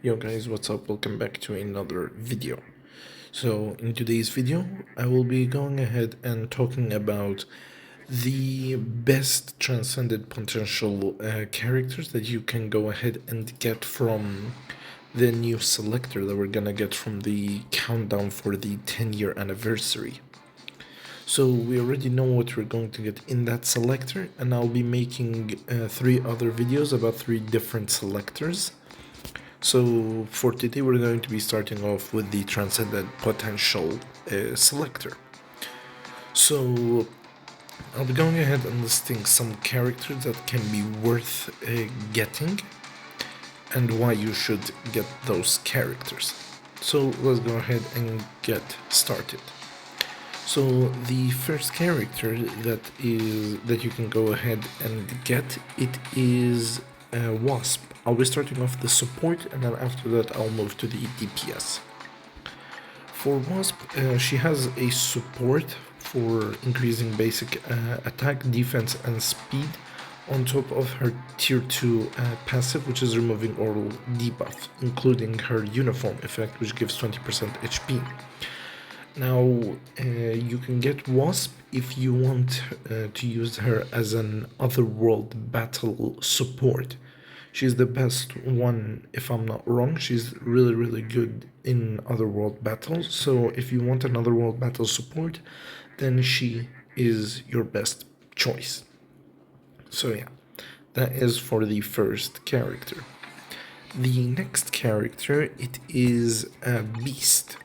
Yo guys, what's up? Welcome back to another video. So in today's video, I will be going ahead and talking about the best transcended potential characters that you can go ahead and get from the new selector that we're gonna get from the countdown for the 10-year anniversary. So we already know what we're going to get in that selector, and I'll be making 3 other videos about 3 different selectors. So for today we're going to be starting off with the Transcendent Potential selector. So I'll be going ahead and listing some characters that can be worth getting and why you should get those characters. So let's go ahead and get started. So the first character that you can go ahead and get, it is Wasp. I'll be starting off the support, and then after that I'll move to the DPS. For Wasp, she has a support for increasing basic attack, defense, and speed, on top of her tier 2 passive, which is removing oral debuff, including her uniform effect, which gives 20% HP. Now, you can get Wasp if you want to use her as an otherworld battle support. She's the best one, if I'm not wrong. She's really good in otherworld battles. So if you want an otherworld battle support, then she is your best choice. So yeah, that is for the first character. The next character, it is Beast.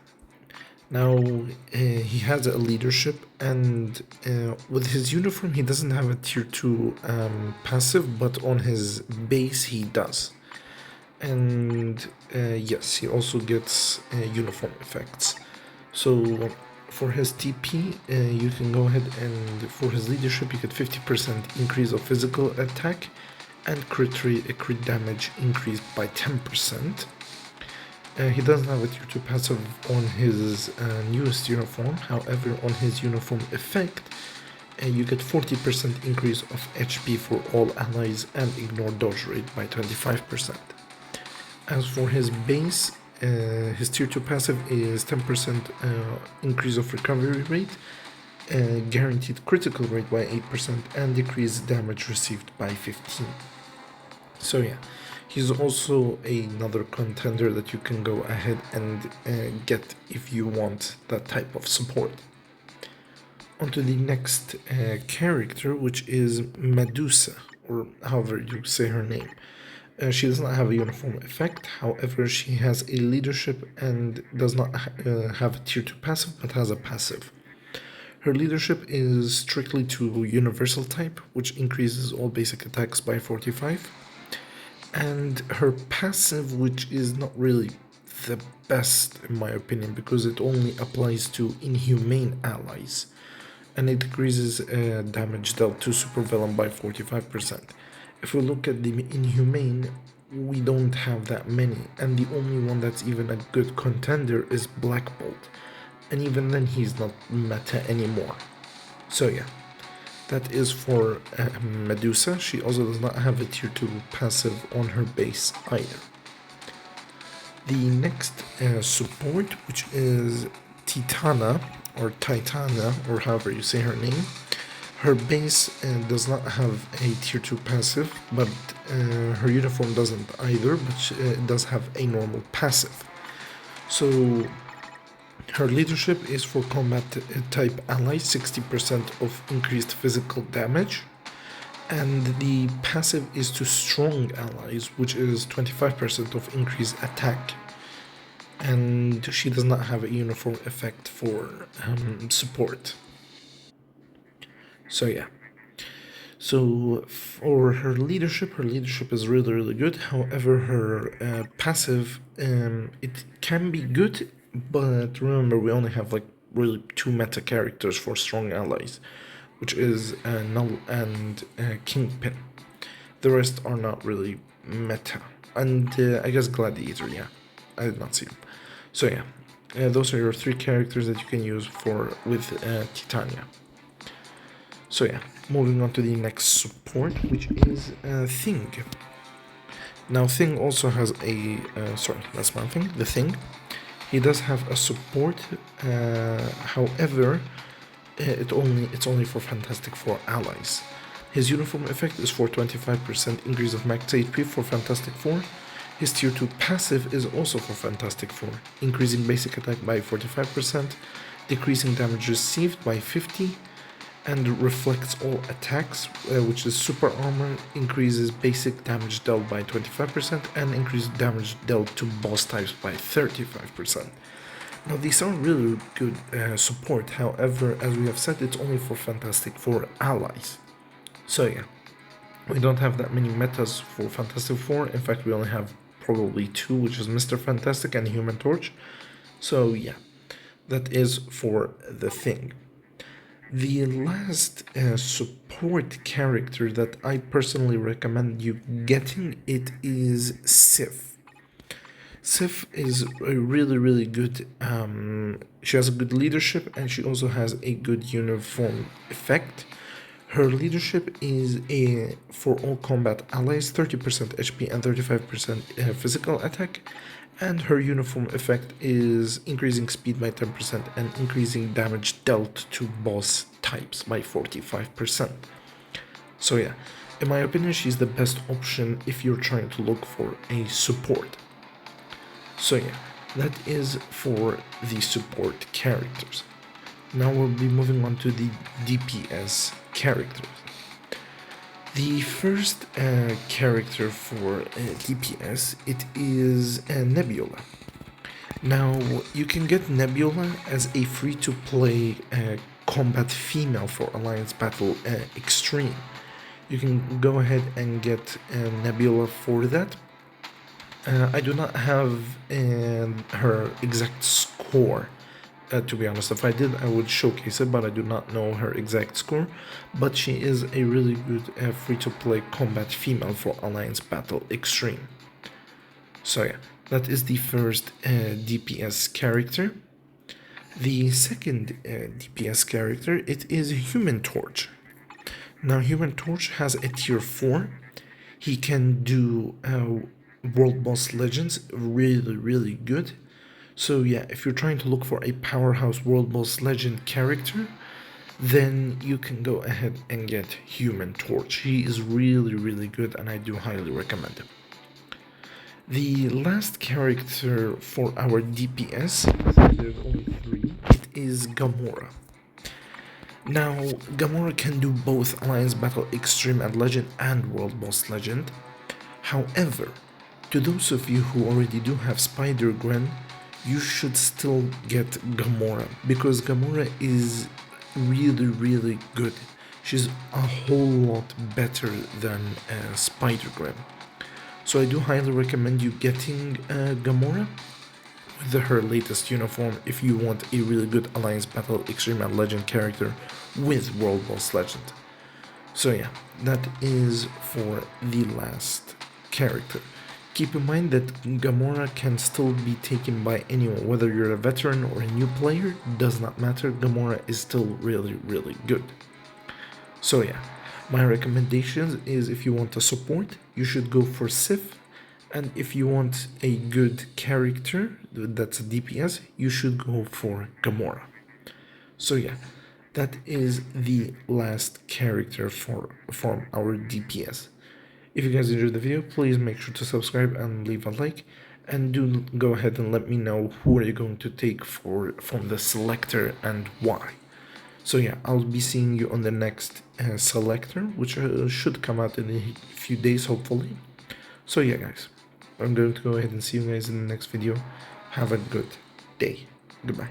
Now, he has a leadership, and with his uniform he doesn't have a tier 2 passive, but on his base he does. And yes, he also gets uniform effects. So for his TP, you can go ahead and for his leadership you get 50% increase of physical attack and crit damage increased by 10%. He doesn't have a tier 2 passive on his newest uniform. However, on his uniform effect, you get 40% increase of HP for all allies and ignore dodge rate by 25%. As for his base, his tier 2 passive is 10% increase of recovery rate, guaranteed critical rate by 8%, and decreased damage received by 15%. So yeah, he's also another contender that you can go ahead and get if you want that type of support. On to the next character, which is Medusa, or however you say her name. She does not have a uniform effect, however she has a leadership and does not have a tier 2 passive, but has a passive. Her leadership is strictly to universal type, which increases all basic attacks by 45. And her passive, which is not really the best in my opinion, because it only applies to inhumane allies, and it decreases damage dealt to supervillain by 45%. If we look at the inhumane, we don't have that many, and the only one that's even a good contender is Black Bolt, and even then he's not meta anymore. So yeah, that is for Medusa. She also does not have a tier 2 passive on her base either. The next support, which is Titana, or Titana, or however you say her name. Her base does not have a tier 2 passive, but her uniform doesn't either, but it does have a normal passive. So her leadership is for combat type allies, 60% of increased physical damage, and the passive is to strong allies, which is 25% of increased attack. And she does not have a uniform effect for support. So yeah. So for her leadership is really good. However, her passive, it can be good, but remember we only have like really 2 meta characters for strong allies, which is Null and Kingpin. The rest are not really meta, and I guess Gladiator, yeah, I did not see them. So yeah, those are your 3 characters that you can use with Titania. So yeah, moving on to the next support, which is Thing. Now Thing also has a, sorry, that's one thing, the Thing. He does have a support, however, it's only for Fantastic Four allies. His uniform effect is for 25% increase of max HP for Fantastic Four. His tier 2 passive is also for Fantastic Four, increasing basic attack by 45%, decreasing damage received by 50, and reflects all attacks, which is super armor, increases basic damage dealt by 25% and increases damage dealt to boss types by 35%. Now these are really good support, however, as we have said, it's only for Fantastic Four allies. So yeah, we don't have that many metas for Fantastic Four. In fact, we only have probably two, which is Mr. Fantastic and Human Torch. So yeah, that is for the Thing. The last support character that I personally recommend you getting it is Sif. Sif is a really good. She has a good leadership and she also has a good uniform effect. Her leadership is for all combat allies 30% HP and 35% physical attack, and her uniform effect is increasing speed by 10% and increasing damage dealt to boss types by 45%. So yeah, in my opinion, she's the best option if you're trying to look for a support. So yeah, that is for the support characters. Now we'll be moving on to the DPS characters. The first character for DPS, it is Nebula. Now you can get Nebula as a free-to-play combat female for Alliance Battle Extreme. You can go ahead and get Nebula for that. I do not have her exact score. To be honest, if I did, I would showcase it, but I do not know her exact score. But she is a really good free-to-play combat female for Alliance Battle Extreme. So yeah, that is the first DPS character. The second DPS character, it is Human Torch. Now Human Torch has a tier 4. He can do World Boss Legends really good. So yeah, if you're trying to look for a powerhouse World Boss Legend character, then you can go ahead and get Human Torch. He is really good and I do highly recommend him. The last character for our DPS, there's only 3, it is Gamora. Now, Gamora can do both Alliance Battle Extreme and Legend and World Boss Legend. However, to those of you who already do have Spider-Gwen, you should still get Gamora, because Gamora is really good. She's a whole lot better than Spider-Gwen. So I do highly recommend you getting Gamora with her latest uniform if you want a really good Alliance Battle Extreme and Legend character with World Boss Legend. So yeah, that is for the last character. Keep in mind that Gamora can still be taken by anyone, whether you're a veteran or a new player, does not matter, Gamora is still really good. So yeah, my recommendations is if you want a support, you should go for Sif, and if you want a good character that's a DPS, you should go for Gamora. So yeah, that is the last character from our DPS. If you guys enjoyed the video, please make sure to subscribe and leave a like, and do go ahead and let me know who are you going to take from the Selector and why. So yeah, I'll be seeing you on the next Selector, which should come out in a few days hopefully. So yeah guys, I'm going to go ahead and see you guys in the next video. Have a good day. Goodbye.